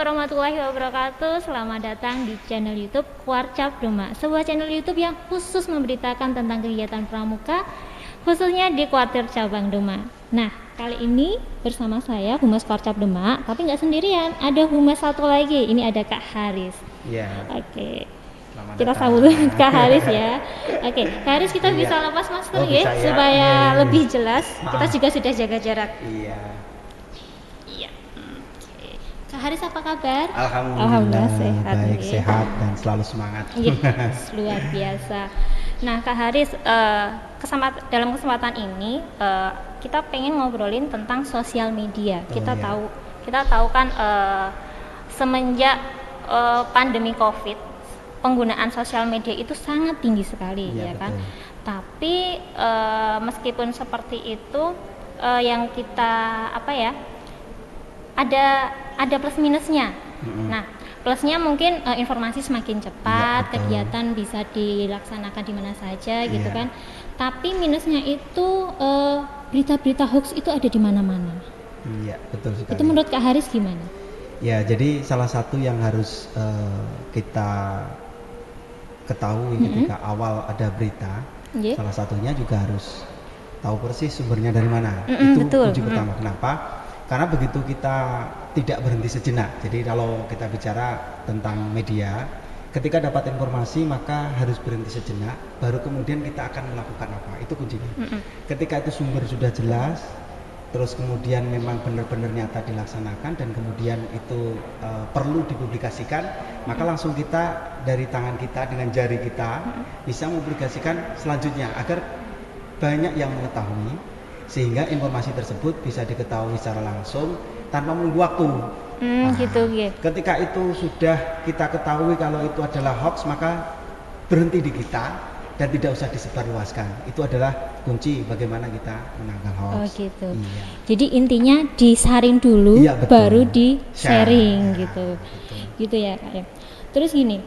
warahmatullahi wabarakatuh. Selamat datang di channel YouTube Warcap Demak, sebuah channel YouTube yang khusus memberitakan tentang kegiatan pramuka, khususnya di Kuartir Cabang Demak. Nah, kali ini bersama saya Humas Warcap Demak, tapi nggak sendirian, ada humas satu lagi. Ini ada Kak Haris. Iya. Oke. Kita sambut Kak Haris ya. Oke, Kak Haris kita bisa lepas masker ya, supaya lebih jelas. Kita juga sudah jaga jarak. Iya. Kak Haris apa kabar? Alhamdulillah sehat. Baik, sehat dan selalu semangat. Yes, luar biasa. Nah, Kak Haris, dalam kesempatan ini kita pengen ngobrolin tentang sosial media. Kita tahu kan semenjak pandemi Covid, penggunaan sosial media itu sangat tinggi sekali, ya kan? Betul. Tapi meskipun seperti itu, yang kita ada plus minusnya. Nah, plusnya mungkin informasi semakin cepat, kegiatan bisa dilaksanakan di mana saja gitu kan. Tapi minusnya itu berita-berita hoax itu ada di mana-mana. Iya, betul sekali. Itu menurut Kak Haris gimana? Ya, jadi salah satu yang harus kita ketahui ketika awal ada berita, salah satunya juga harus tahu persis sumbernya dari mana. Itu kunci pertama. Kenapa? Karena begitu kita tidak berhenti sejenak. Jadi kalau kita bicara tentang media, ketika dapat informasi maka harus berhenti sejenak, baru kemudian kita akan melakukan apa. Itu kuncinya. Ketika itu sumber sudah jelas, terus kemudian memang benar-benar nyata dilaksanakan dan kemudian itu perlu dipublikasikan, maka langsung kita dari tangan kita dengan jari kita bisa mempublikasikan selanjutnya agar banyak yang mengetahui, sehingga informasi tersebut bisa diketahui secara langsung tanpa menunggu waktu. Ketika itu sudah kita ketahui kalau itu adalah hoax, maka berhenti di kita dan tidak usah disebarluaskan. Itu adalah kunci bagaimana kita menangkal hoax. Oh gitu. Iya. Jadi intinya disaring dulu, baru di sharing gitu. Betul. Gitu ya Kak ya. Terus gini,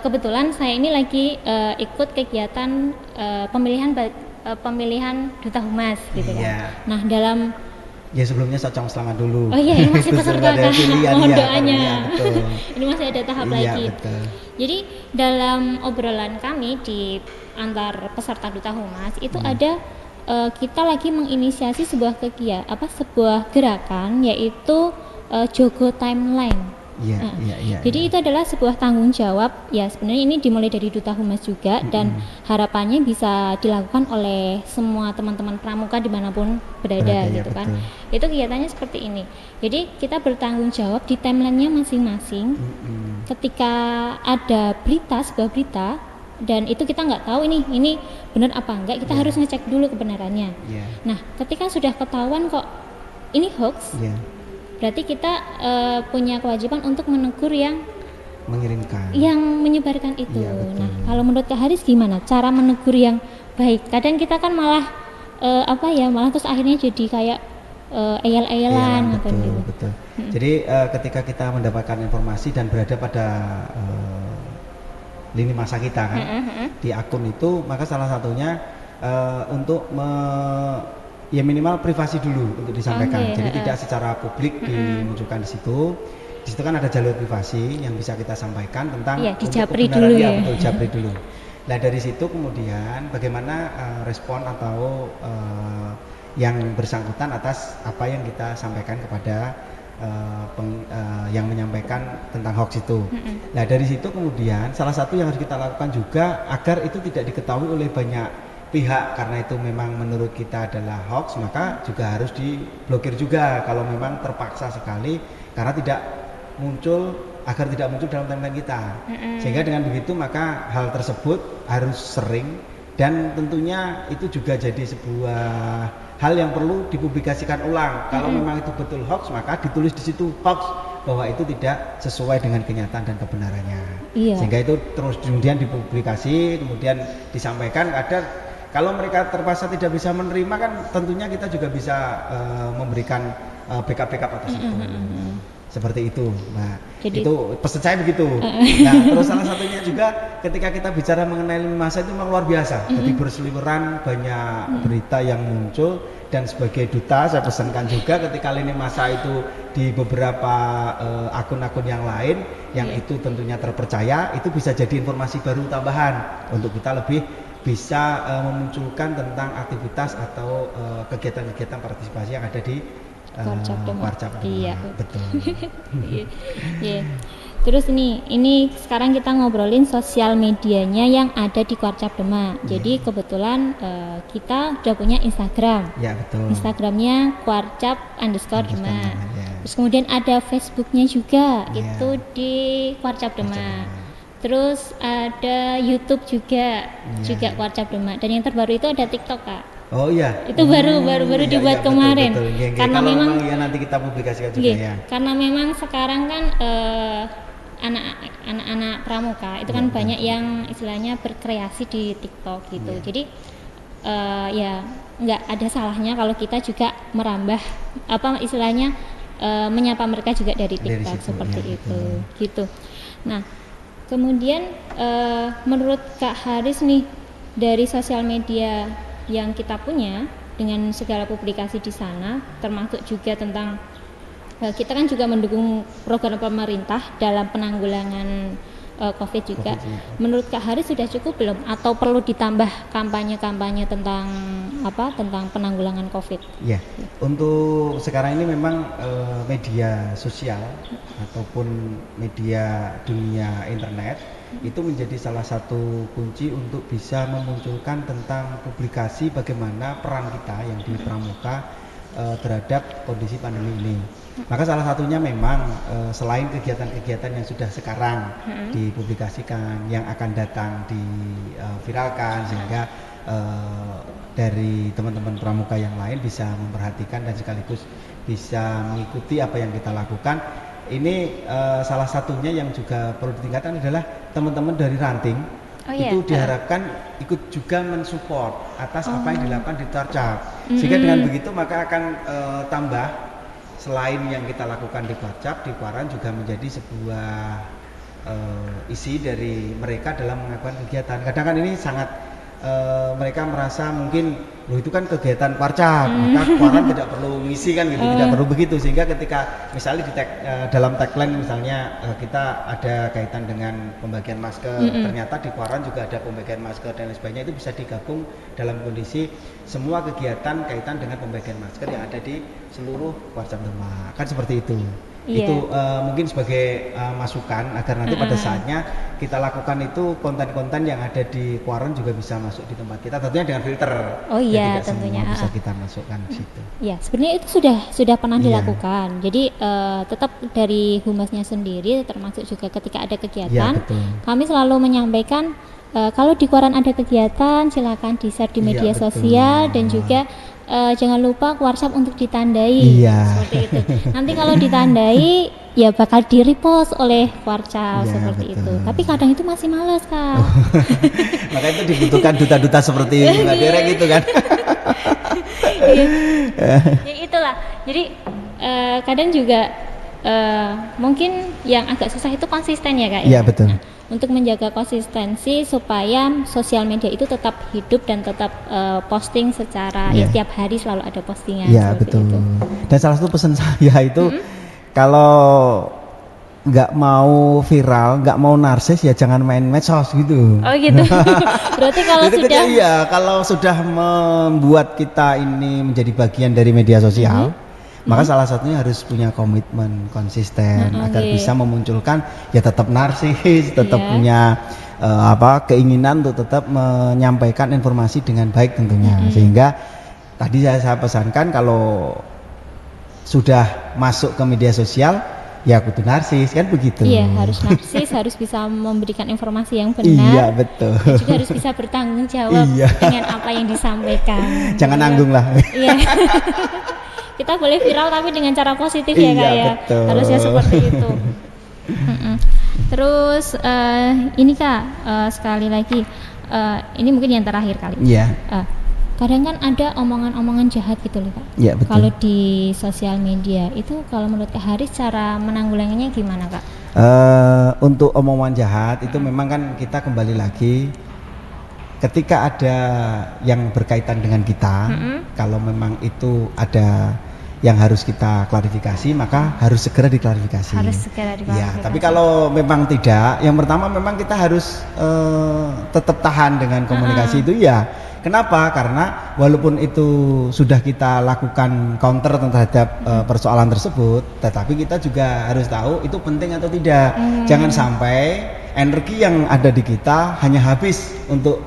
kebetulan saya ini lagi ikut kegiatan pemilihan duta humas gitu kan. Nah, dalam sebelumnya Socong selamat dulu. Oh iya, ini masih peserta kan. Mohon doanya. Betul. Ini masih ada tahap lagi. Betul. Jadi dalam obrolan kami di antar peserta duta humas itu ada kita lagi menginisiasi sebuah sebuah gerakan, yaitu Jogo Timeline. Jadi itu adalah sebuah tanggung jawab ya, sebenarnya ini dimulai dari duta humas juga dan harapannya bisa dilakukan oleh semua teman-teman pramuka dimanapun berada gitu kan. Itu kegiatannya seperti ini. Jadi kita bertanggung jawab di timelinenya masing-masing. Ketika ada sebuah berita dan itu kita nggak tahu ini benar apa enggak, kita harus ngecek dulu kebenarannya. Nah, ketika sudah ketahuan kok ini hoax, berarti kita punya kewajiban untuk menegur yang menyebarkan itu. Nah, kalau menurut Kak Haris gimana cara menegur yang baik? Kadang kita kan malah malah terus akhirnya jadi kayak eyel-eyelan gitu. Betul. Jadi ketika kita mendapatkan informasi dan berada pada lini masa kita kan di akun itu, maka salah satunya untuk minimal privasi dulu untuk disampaikan. Jadi tidak secara publik dimunculkan di situ. Di situ kan ada jalur privasi yang bisa kita sampaikan tentang dijapri dulu ya. Betul, japri dulu. Nah, dari situ kemudian bagaimana respon atau yang bersangkutan atas apa yang kita sampaikan kepada yang menyampaikan tentang hoax itu. Nah, dari situ kemudian salah satu yang harus kita lakukan juga agar itu tidak diketahui oleh banyak pihak, karena itu memang menurut kita adalah hoax, maka juga harus diblokir juga kalau memang terpaksa sekali, karena agar tidak muncul dalam timeline kita. Sehingga dengan begitu maka hal tersebut harus sering, dan tentunya itu juga jadi sebuah hal yang perlu dipublikasikan ulang. Kalau memang itu betul hoax, maka ditulis di situ hoax, bahwa itu tidak sesuai dengan kenyataan dan kebenarannya. Sehingga itu terus kemudian dipublikasi, kemudian disampaikan. Kalau mereka terpaksa tidak bisa menerima, kan tentunya kita juga bisa memberikan backup atas itu. seperti itu. Nah, jadi, itu pesan saya begitu. Nah, terus salah satunya juga ketika kita bicara mengenai lini masa itu memang luar biasa. Jadi berseliweran banyak berita yang muncul, dan sebagai duta saya pesankan juga ketika lini masa itu di beberapa akun-akun yang lain yang itu tentunya terpercaya, itu bisa jadi informasi baru tambahan untuk kita lebih bisa memunculkan tentang aktivitas atau kegiatan-kegiatan partisipasi yang ada di Warcap. Iya, betul. Iya. Terus ini sekarang kita ngobrolin sosial medianya yang ada di Warcap Demak. Jadi kebetulan kita udah punya Instagram. Ya, betul. Instagramnya Warcap_Demak. Terus kemudian ada Facebooknya juga, itu di Warcap Demak. Terus ada YouTube juga Warcap Demak. Dan yang terbaru itu ada TikTok, Kak. Oh iya. Itu baru dibuat kemarin. Betul. Karena kalau memang ya nanti kita publikasikan juga ya. Karena memang sekarang kan anak-anak pramuka itu kan banyak yang istilahnya berkreasi di TikTok gitu. Jadi ya nggak ada salahnya kalau kita juga merambah istilahnya menyapa mereka juga dari TikTok seperti itu. Gitu. Nah, kemudian menurut Kak Haris nih, dari sosial media yang kita punya dengan segala publikasi di sana, termasuk juga tentang kita kan juga mendukung program pemerintah dalam penanggulangan COVID juga. Menurut Kak Haris sudah cukup belum, atau perlu ditambah kampanye-kampanye tentang penanggulangan COVID? Ya, untuk sekarang ini memang media sosial ataupun media dunia internet itu menjadi salah satu kunci untuk bisa memunculkan tentang publikasi bagaimana peran kita yang di pramuka terhadap kondisi pandemi ini. Maka salah satunya memang selain kegiatan-kegiatan yang sudah sekarang dipublikasikan, yang akan datang diviralkan sehingga dari teman-teman pramuka yang lain bisa memperhatikan dan sekaligus bisa mengikuti apa yang kita lakukan. Ini salah satunya yang juga perlu ditingkatkan adalah teman-teman dari ranting itu diharapkan ikut juga mensupport atas apa yang dilakukan di Warcap. Sehingga dengan begitu maka akan tambah, selain yang kita lakukan di Warcap, di Kuaran juga menjadi sebuah isi dari mereka dalam melakukan kegiatan. Kadang kan ini sangat mereka merasa mungkin loh itu kan kegiatan Warcap, maka Kuaran tidak perlu ngisi kan gitu, tidak perlu begitu. Sehingga ketika misalnya di dalam tagline misalnya kita ada kaitan dengan pembagian masker, ternyata di Kuaran juga ada pembagian masker dan lain sebagainya, itu bisa digabung dalam kondisi semua kegiatan kaitan dengan pembagian masker yang ada di seluruh Warcap Demak, kan seperti itu. Itu mungkin sebagai masukan agar nanti pada saatnya kita lakukan itu konten-konten yang ada di Kuaran juga bisa masuk di tempat kita, tentunya dengan filter. Oh iya, tentunya bisa kita masukkan di situ. Ya, sebenarnya itu sudah pernah dilakukan. Jadi tetap dari humasnya sendiri, termasuk juga ketika ada kegiatan, kami selalu menyampaikan kalau di Kuaran ada kegiatan, silakan di-share di media sosial dan juga jangan lupa Warcap untuk ditandai. Seperti itu. Nanti kalau ditandai ya bakal di-repost oleh Warcap seperti itu. Tapi kadang itu masih malas, Kak. Maka itu dibutuhkan duta-duta seperti Mbak Derek gitu kan. Ya itulah. Jadi kadang juga mungkin yang agak susah itu konsisten ya, Kak. Iya, betul. Untuk menjaga konsistensi supaya sosial media itu tetap hidup dan tetap posting secara setiap hari selalu ada postingan. Iya, betul. Itu. Dan salah satu pesan saya itu kalau nggak mau viral, nggak mau narsis ya jangan main medsos gitu. Oh gitu. Berarti kalau sudah kalau sudah membuat kita ini menjadi bagian dari media sosial, maka salah satunya harus punya komitmen konsisten agar bisa memunculkan ya tetap narsis, tetap punya keinginan untuk tetap menyampaikan informasi dengan baik tentunya. Sehingga tadi saya pesankan kalau sudah masuk ke media sosial ya kudu narsis kan begitu. Iya, harus narsis, harus bisa memberikan informasi yang benar. Iya, betul. Dan juga harus bisa bertanggung jawab dengan apa yang disampaikan. Jangan nanggung lah. Iya. Kita boleh viral tapi dengan cara positif ya, Kak ya. Betul. Harusnya seperti itu. Terus ini Kak, sekali lagi ini mungkin yang terakhir kali. Iya. kadang kan ada omongan-omongan jahat gitu loh Kak. Ya, betul. Kalau di sosial media itu, kalau menurut Kak Haris cara menanggulanginya gimana Kak? Untuk omongan jahat itu memang kan kita kembali lagi ketika ada yang berkaitan dengan kita, kalau memang itu ada yang harus kita klarifikasi, maka harus segera diklarifikasi. Harus segera diklarifikasi. Ya, tapi kalau memang tidak, yang pertama memang kita harus tetap tahan dengan komunikasi itu ya. Kenapa? Karena walaupun itu sudah kita lakukan counter terhadap persoalan tersebut, tetapi kita juga harus tahu itu penting atau tidak. Jangan sampai energi yang ada di kita hanya habis untuk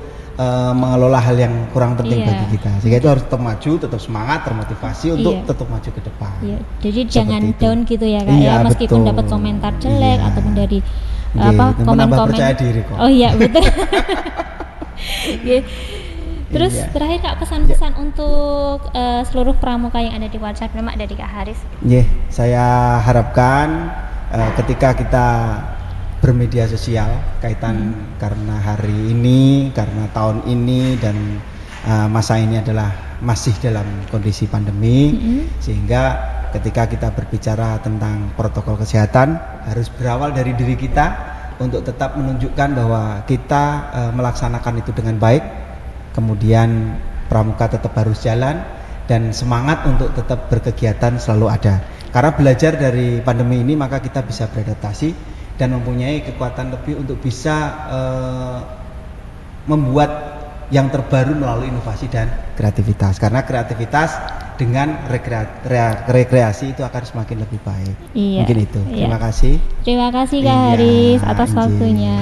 mengelola hal yang kurang penting bagi kita, sehingga itu harus tetap maju, tetap semangat, termotivasi untuk tetap maju ke depan. Jadi jangan down gitu ya Kak ya, meskipun dapat komentar jelek ataupun dari komen-komen. Percaya diri kok. Oh iya betul. Terus terakhir Kak, pesan-pesan untuk seluruh pramuka yang ada di WhatsApp Demak dari Kak Haris. Saya harapkan ketika kita bermedia sosial kaitan karena hari ini, karena tahun ini dan masa ini adalah masih dalam kondisi pandemi, sehingga ketika kita berbicara tentang protokol kesehatan harus berawal dari diri kita untuk tetap menunjukkan bahwa kita melaksanakan itu dengan baik, kemudian pramuka tetap harus jalan dan semangat untuk tetap berkegiatan selalu ada, karena belajar dari pandemi ini maka kita bisa beradaptasi dan mempunyai kekuatan lebih untuk bisa membuat yang terbaru melalui inovasi dan kreativitas, karena kreativitas dengan rekreasi itu akan semakin lebih baik. Mungkin itu. Terima kasih. Terima kasih Kak Haris atas waktunya.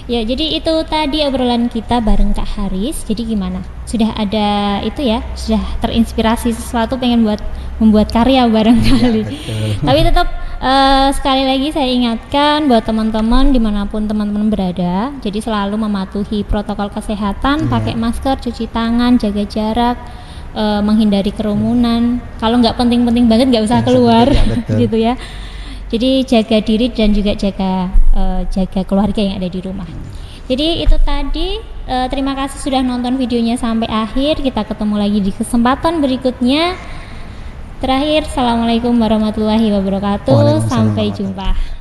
Ya, jadi itu tadi obrolan kita bareng Kak Haris. Jadi gimana? Sudah ada itu ya? Sudah terinspirasi sesuatu pengen membuat karya barangkali. Tapi tetap sekali lagi saya ingatkan buat teman-teman dimanapun teman-teman berada, jadi selalu mematuhi protokol kesehatan, pakai masker, cuci tangan, jaga jarak, menghindari kerumunan. Kalau nggak penting-penting banget nggak usah keluar, gitu ya. Jadi jaga diri dan juga jaga keluarga yang ada di rumah. Jadi itu tadi, terima kasih sudah nonton videonya sampai akhir. Kita ketemu lagi di kesempatan berikutnya. Terakhir, assalamualaikum warahmatullahi wabarakatuh. Sampai jumpa.